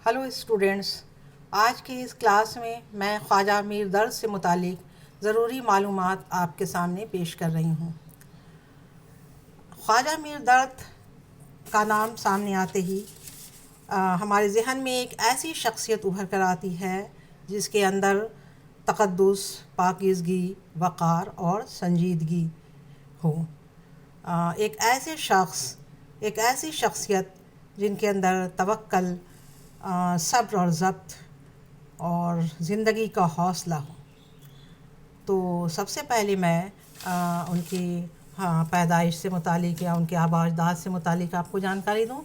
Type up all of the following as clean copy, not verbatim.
Hello students, آج کی اس class میں خواجہ میر درد سے متعلق ضروری معلومات آپ کے سامنے پیش کر رہی ہوں۔ خواجہ میر درد کا نام سامنے آتے ہی ہمارے ذہن میں ایک ایسی شخصیت ابھر کر آتی ہے جس کے اندر تقدس، پاکیزگی، وقار اور سنجیدگی ہو۔ ایک ایسی شخصیت جن کے اندر توکل، صبر اور ضبط اور زندگی کا حوصلہ ہو۔ تو سب سے پہلے میں ان کی پیدائش سے متعلق یا ان کے آباء و اجداد سے متعلق آپ کو جانکاری دوں۔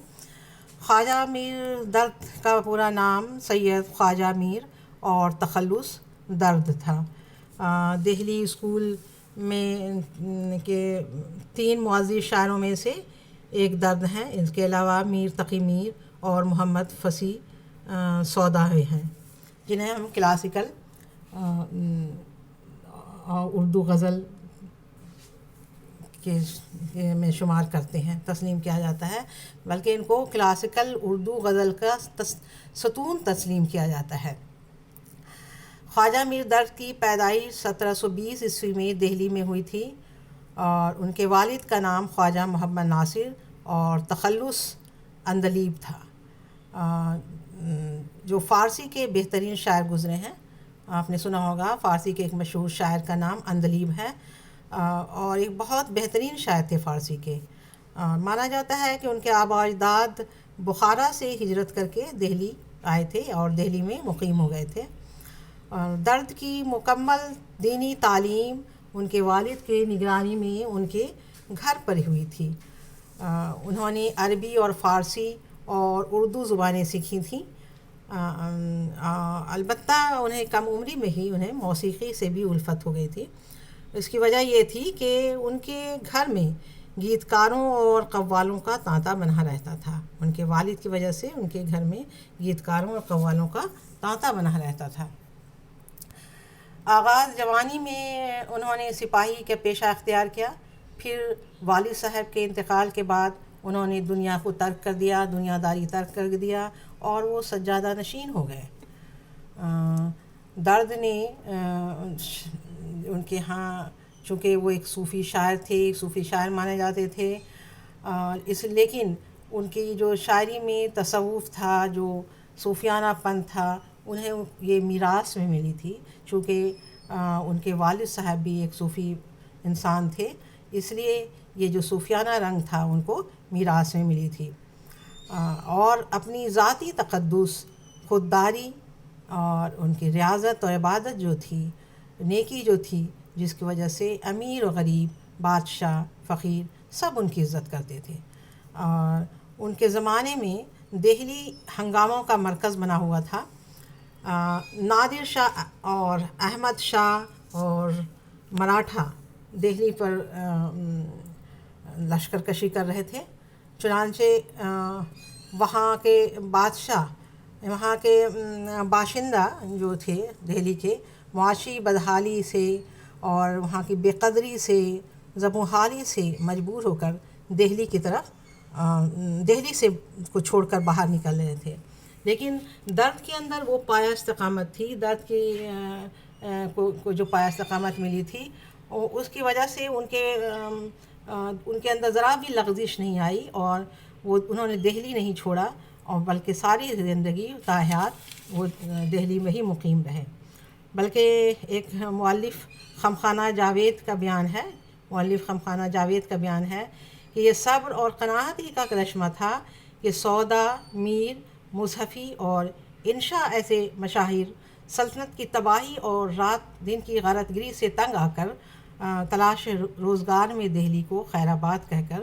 خواجہ میر درد کا پورا نام سید خواجہ میر اور تخلص درد تھا۔ دہلی اسکول میں کے 3 معزز شاعروں میں سے ایک درد ہیں۔ اس کے علاوہ میر تقی میر اور محمد فصیح سودائی ہیں، جنہیں ہم کلاسیکل اردو غزل کے میں شمار کرتے ہیں، تسلیم کیا جاتا ہے، بلکہ ان کو کلاسیکل اردو غزل کا ستون تسلیم کیا جاتا ہے۔ خواجہ میر درد کی پیدائش 1720 عیسوی میں دہلی میں ہوئی تھی، اور ان کے والد کا نام خواجہ محمد ناصر اور تخلص عندلیب تھا، جو فارسی کے بہترین شاعر گزرے ہیں۔ آپ نے سنا ہوگا فارسی کے ایک مشہور شاعر کا نام عندلیب ہے، اور ایک بہت بہترین شاعر تھے فارسی کے۔ مانا جاتا ہے کہ ان کے آباء و اجداد بخارا سے ہجرت کر کے دہلی آئے تھے اور دہلی میں مقیم ہو گئے تھے۔ درد کی مکمل دینی تعلیم ان کے والد کے نگرانی میں ان کے گھر پر ہوئی تھی۔ انہوں نے عربی اور فارسی اور اردو زبانیں سیکھی تھیں۔ البتہ انہیں کم عمری میں ہی موسیقی سے بھی الفت ہو گئی تھی۔ اس کی وجہ یہ تھی کہ ان کے گھر میں گیت کاروں اور قوالوں کا تانتا بنا رہتا تھا۔ ان کے والد کی وجہ سے ان کے گھر میں گیت کاروں اور قوالوں کا تانتا بنا رہتا تھا۔ آغاز جوانی میں انہوں نے سپاہی کا پیشہ اختیار کیا، پھر والد صاحب کے انتقال کے بعد انہوں نے دنیا کو ترک کر دیا، دنیا داری ترک کر دیا اور وہ سجادہ نشین ہو گئے۔ درد نے ان کے ہاں، چونکہ وہ ایک صوفی شاعر تھے، صوفی شاعر مانے جاتے تھے، لیکن ان کی جو شاعری میں تصوف تھا، جو صوفیانہ پن تھا، انہیں یہ میراث میں ملی تھی، چونکہ ان کے والد صاحب بھی ایک صوفی انسان تھے، اس لیے یہ جو صوفیانہ رنگ تھا ان کو میراث میں ملی تھی۔ اور اپنی ذاتی تقدس، خودداری اور ان کی ریاضت اور عبادت جو تھی، نیکی جو تھی، جس کی وجہ سے امیر و غریب، بادشاہ، فقیر سب ان کی عزت کرتے تھے۔ اور ان کے زمانے میں دہلی ہنگاموں کا مرکز بنا ہوا تھا۔ نادر شاہ اور احمد شاہ اور مراٹھا دہلی پر لشکر کشی کر رہے تھے، چنانچہ وہاں کے بادشاہ، وہاں کے باشندہ جو تھے دہلی کے، معاشی بدحالی سے اور وہاں کی بے قدری سے، زبوں حالی سے مجبور ہو کر دہلی کی طرف، دہلی سے کو چھوڑ کر باہر نکل رہے تھے۔ لیکن درد کے اندر وہ پایہ استقامت تھی، درد کی کو جو پایہ استقامت ملی تھی، اس کی وجہ سے ان کے اندر ذرا بھی لغزش نہیں آئی، اور انہوں نے دہلی نہیں چھوڑا، اور بلکہ ساری زندگی تا حیات وہ دہلی میں ہی مقیم رہے۔ بلکہ ایک مؤلف خمخانہ جاوید کا بیان ہے کہ یہ صبر اور قناعت ہی کا کرشمہ تھا کہ سودا، میر، مصحفی اور انشا ایسے مشاہیر سلطنت کی تباہی اور رات دن کی غارت گری سے تنگ آ کر تلاش روزگار میں دہلی کو خیر آباد کہہ کر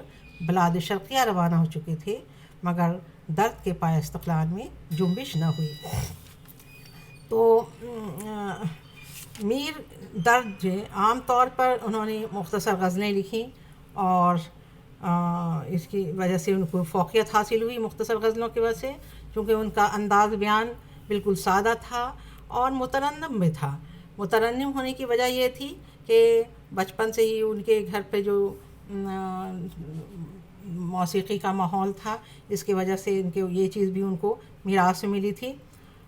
بلاد شرقیہ روانہ ہو چکے تھے، مگر درد کے پایہ استقلال میں جنبش نہ ہوئی۔ تو میر درد جو عام طور پر انہوں نے مختصر غزلیں لکھیں، اور اس کی وجہ سے ان کو فوقیت حاصل ہوئی مختصر غزلوں کی وجہ سے، کیونکہ ان کا انداز بیان بالکل سادہ تھا اور مترنم بھی تھا۔ مترنم ہونے کی وجہ یہ تھی کہ بچپن سے ہی ان کے گھر پہ جو موسیقی کا ماحول تھا، اس کی وجہ سے ان کے یہ چیز بھی ان کو میراث میں ملی تھی،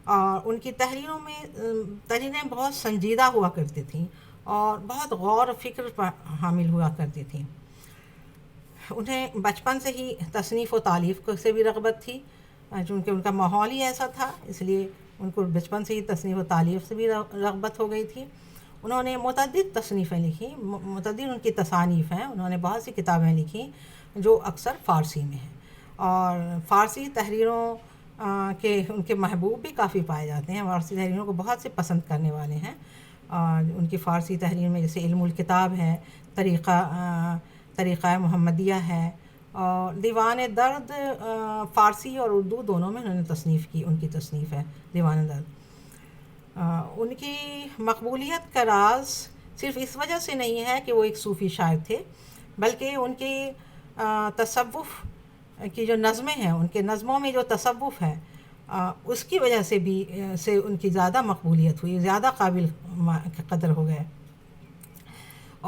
اور ان کی تحریریں بہت سنجیدہ ہوا کرتی تھیں اور بہت غور و فکر پر حامل ہوا کرتی تھیں۔ انہیں بچپن سے ہی تصنیف و تالیف سے بھی رغبت تھی، چونکہ ان کا ماحول ہی ایسا تھا، اس لیے ان کو بچپن سے ہی تصنیف و تالیف سے بھی رغبت ہو گئی تھی۔ انہوں نے متعدد تصنیفیں لکھیں، متعدد ان کی تصانیف ہیں، انہوں نے بہت سی کتابیں لکھیں جو اکثر فارسی میں ہیں، اور فارسی تحریروں کے ان کے محبوب بھی کافی پائے جاتے ہیں، فارسی تحریروں کو بہت سے پسند کرنے والے ہیں، اور ان کی فارسی تحریر میں جیسے علم الکتاب ہے، طریقہ محمدیہ ہے، اور دیوان درد فارسی اور اردو دونوں میں انہوں نے تصنیف کی، ان کی تصنیف ہے دیوان درد۔ ان کی مقبولیت کا راز صرف اس وجہ سے نہیں ہے کہ وہ ایک صوفی شاعر تھے، بلکہ ان کی تصوف کی جو نظمیں ہیں، ان کے نظموں میں جو تصوف ہے، اس کی وجہ سے بھی ان کی زیادہ مقبولیت ہوئی، زیادہ قابل قدر ہو گئے،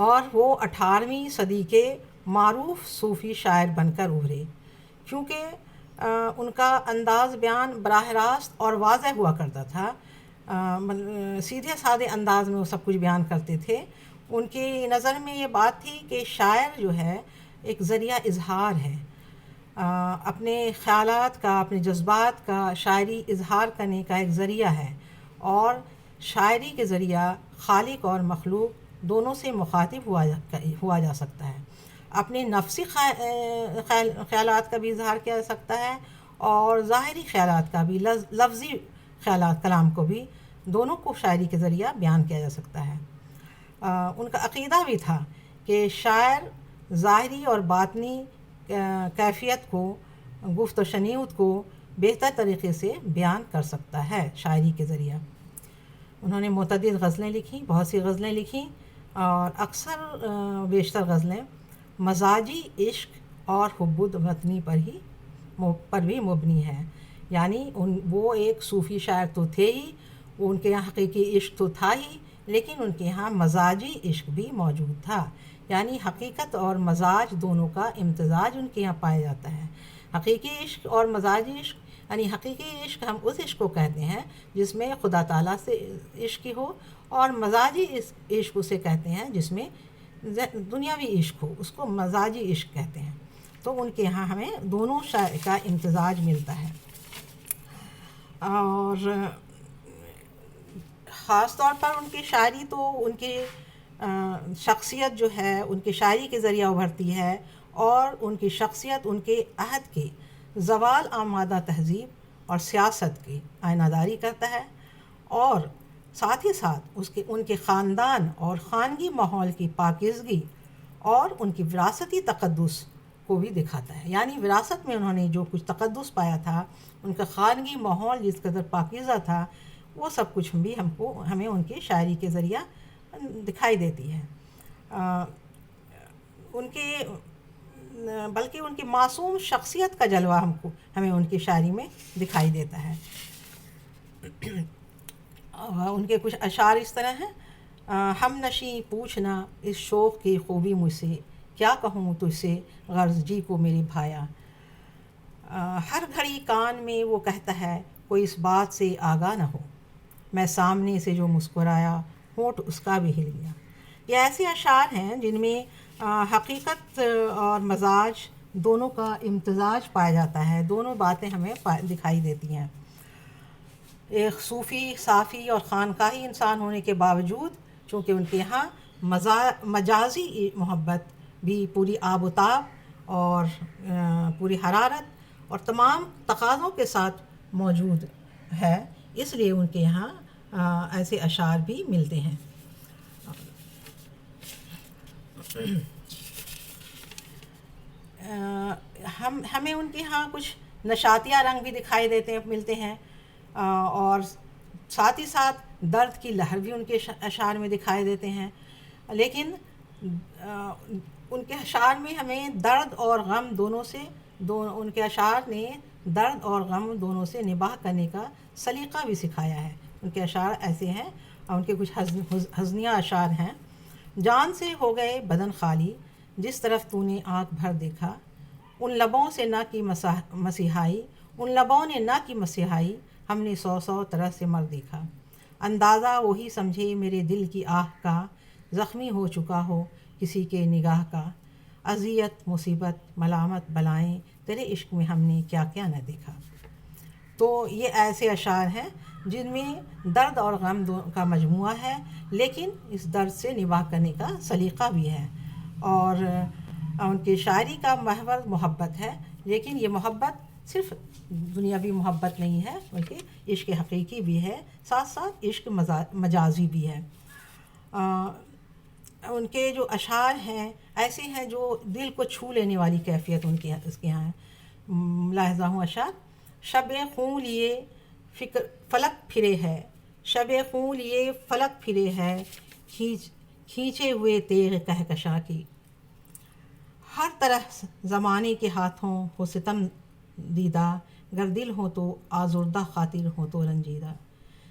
اور وہ 18ویں صدی کے معروف صوفی شاعر بن کر ابھرے، کیونکہ ان کا انداز بیان براہ راست اور واضح ہوا کرتا تھا، سیدھے سادے انداز میں وہ سب کچھ بیان کرتے تھے۔ ان کی نظر میں یہ بات تھی کہ شاعر جو ہے ایک ذریعہ اظہار ہے، اپنے خیالات کا، اپنے جذبات کا شاعری اظہار کرنے کا ایک ذریعہ ہے، اور شاعری کے ذریعہ خالق اور مخلوق دونوں سے مخاطب ہوا جا سکتا ہے، اپنے نفسی خیالات کا بھی اظہار کیا جا سکتا ہے، اور ظاہری خیالات کا بھی، لفظی خیالات کلام کو بھی، دونوں کو شاعری کے ذریعہ بیان کیا جا سکتا ہے۔ ان کا عقیدہ بھی تھا کہ شاعر ظاہری اور باطنی کیفیت کو، گفت و شنیعت کو بہتر طریقے سے بیان کر سکتا ہے شاعری کے ذریعہ۔ انہوں نے متعدد غزلیں لکھیں، بہت سی غزلیں لکھیں، اور اکثر بیشتر غزلیں مزاجی عشق اور حب الوطنی پر بھی مبنی ہیں، یعنی وہ ایک صوفی شاعر تو تھے ہی، ان کے یہاں حقیقی عشق تو تھا ہی، لیکن ان کے یہاں مزاجی عشق بھی موجود تھا، یعنی حقیقت اور مزاج دونوں کا امتزاج ان کے یہاں پایا جاتا ہے۔ حقیقی عشق اور مزاجی عشق، یعنی حقیقی عشق ہم اس عشق کو کہتے ہیں جس میں خدا تعالیٰ سے عشق ہو، اور مزاجی عشق اسے کہتے ہیں جس میں دنیاوی عشق ہو، اس کو مزاجی عشق کہتے ہیں۔ تو ان کے یہاں ہمیں دونوں کا امتزاج ملتا ہے، اور خاص طور پر ان کی شاعری تو ان کی شخصیت جو ہے ان کی شاعری کے ذریعہ ابھرتی ہے، اور ان کی شخصیت ان کے عہد کی زوال آمادہ تہذیب اور سیاست کی آئینہ داری کرتا ہے، اور ساتھ ہی ساتھ ان کے خاندان اور خانگی ماحول کی پاکیزگی اور ان کی وراثتی تقدس کو بھی دکھاتا ہے، یعنی وراثت میں انہوں نے جو کچھ تقدس پایا تھا، ان کا خانگی ماحول جس قدر پاکیزہ تھا، وہ سب کچھ بھی ہمیں ان کی شاعری کے ذریعہ دکھائی دیتی ہے۔ بلکہ ان کی معصوم شخصیت کا جلوہ ہمیں ان کی شاعری میں دکھائی دیتا ہے۔ ان کے کچھ اشعار اس طرح ہیں: ہم نشیں پوچھنا اس شوق کی خوبی مجھ سے، کیا کہوں تجھ سے غرض جی کو میرے بھایا، ہر گھڑی کان میں وہ کہتا ہے کوئی اس بات سے آگاہ نہ ہو، میں سامنے سے جو مسکرایا ہونٹ اس کا بھی ہل گیا۔ یہ ایسے اشعار ہیں جن میں حقیقت اور مزاج دونوں کا امتزاج پایا جاتا ہے، دونوں باتیں ہمیں دکھائی دیتی ہیں۔ ایک صوفی، صافی اور خانقاہی انسان ہونے کے باوجود، چونکہ ان کے یہاں مجازی محبت بھی پوری آب و تاب اور پوری حرارت اور تمام تقاضوں کے ساتھ موجود ہے، اس لیے ان کے یہاں ایسے اشعار بھی ملتے ہیں۔ ہمیں ان کے ہاں کچھ نشاطیہ رنگ بھی ملتے ہیں، اور ساتھ ہی ساتھ درد کی لہر بھی ان کے اشعار میں دکھائی دیتے ہیں، لیکن ان کے اشعار میں ہمیں درد اور غم ان کے اشعار نے درد اور غم دونوں سے نباہ کرنے کا سلیقہ بھی سکھایا ہے۔ ان کے اشعار ایسے ہیں، اور ان کے کچھ حزنیہ اشعار ہیں: جان سے ہو گئے بدن خالی جس طرف تو نے آنکھ بھر دیکھا، ان لبوں سے نہ کی مسیحائی ان لبوں نے نہ کی مسیحائی، ہم نے سو سو طرح سے مر دیکھا۔ اندازہ وہی سمجھے میرے دل کی آہ کا، زخمی ہو چکا ہو کسی کے نگاہ کا۔ اذیت مصیبت ملامت بلائیں، تیرے عشق میں ہم نے کیا کیا نہ دیکھا۔ تو یہ ایسے اشعار ہیں جن میں درد اور غم کا مجموعہ ہے، لیکن اس درد سے نباہ کرنے کا سلیقہ بھی ہے، اور ان کی شاعری کا محور محبت ہے، لیکن یہ محبت صرف دنیاوی محبت نہیں ہے بلکہ عشق حقیقی بھی ہے، ساتھ ساتھ عشق مجازی بھی ہے۔ ان کے جو اشعار ہیں ایسے ہیں جو دل کو چھو لینے والی کیفیت اس کے یہاں ہے۔ ملاحظہ ہوں اشعار: شب خوں لیے فلک پھرے ہے، شب خوں لیے فلک پھرے ہے، کھینچے ہوئے تیغ کہکشاں کی۔ ہر طرح زمانے کے ہاتھوں ہو ستم دیدہ، گر دل ہو تو آزردہ خاطر ہو تو رنجیدہ۔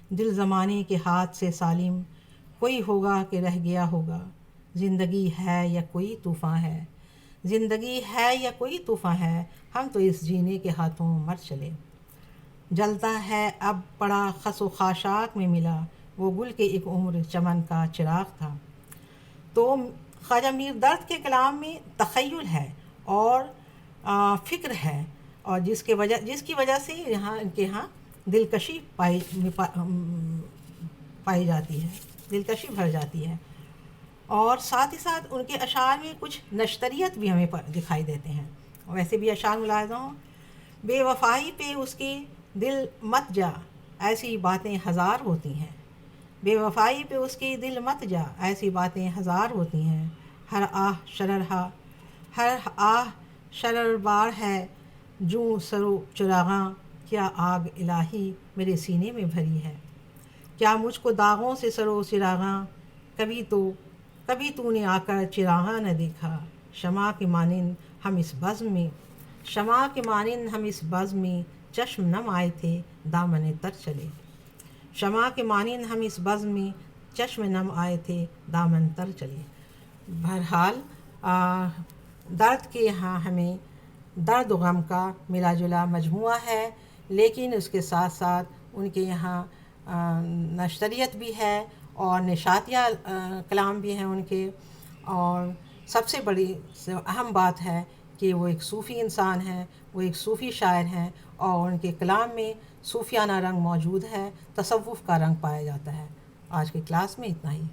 دل زمانے کے ہاتھ سے سالم، کوئی ہوگا کہ رہ گیا ہوگا۔ زندگی ہے یا کوئی طوفاں ہے، زندگی ہے یا کوئی طوفاں ہے، ہم تو اس جینے کے ہاتھوں مر چلے۔ جلتا ہے اب پڑا خس و خاشاک میں ملا، وہ گل کے ایک عمر چمن کا چراغ تھا۔ تو خواجہ میر درد کے کلام میں تخیل ہے اور فکر ہے، اور جس کی وجہ سے ان کے یہاں دلکشی پائی جاتی ہے، دلکشی بھر جاتی ہے، اور ساتھ ہی ساتھ ان کے اشعار میں کچھ نشتریت بھی ہمیں دکھائی دیتے ہیں۔ ویسے بھی اشعار ملاحظہ ہوں: بے وفائی پہ اس کی دل مت جا، ایسی باتیں ہزار ہوتی ہیں۔ بے وفائی پہ اس کی دل مت جا، ایسی باتیں ہزار ہوتی ہیں۔ ہر آہ شرر بار ہے، جوں سرو چراغاں، کیا آگ الہی میرے سینے میں بھری ہے۔ کیا مجھ کو داغوں سے سرو چراغاں، کبھی تو نے آ کر چراغاں نہ دیکھا۔ شمع کے مانند ہم اس بزم میں چشم نم آئے تھے، دامن تر چلے۔ شمع کے مانند ہم اس بزم میں چشم نم آئے تھے، دامن تر چلے۔ بہرحال درد کے یہاں ہمیں درد و غم کا ملا جلا مجموعہ ہے، لیکن اس کے ساتھ ساتھ ان کے یہاں نشتریت بھی ہے اور نشاتیہ کلام بھی ہیں ان کے، اور سب سے بڑی اہم بات ہے کہ وہ ایک صوفی انسان ہیں، وہ ایک صوفی شاعر ہیں، اور ان کے کلام میں صوفیانہ رنگ موجود ہے، تصوف کا رنگ پایا جاتا ہے۔ آج کی کلاس میں اتنا ہی۔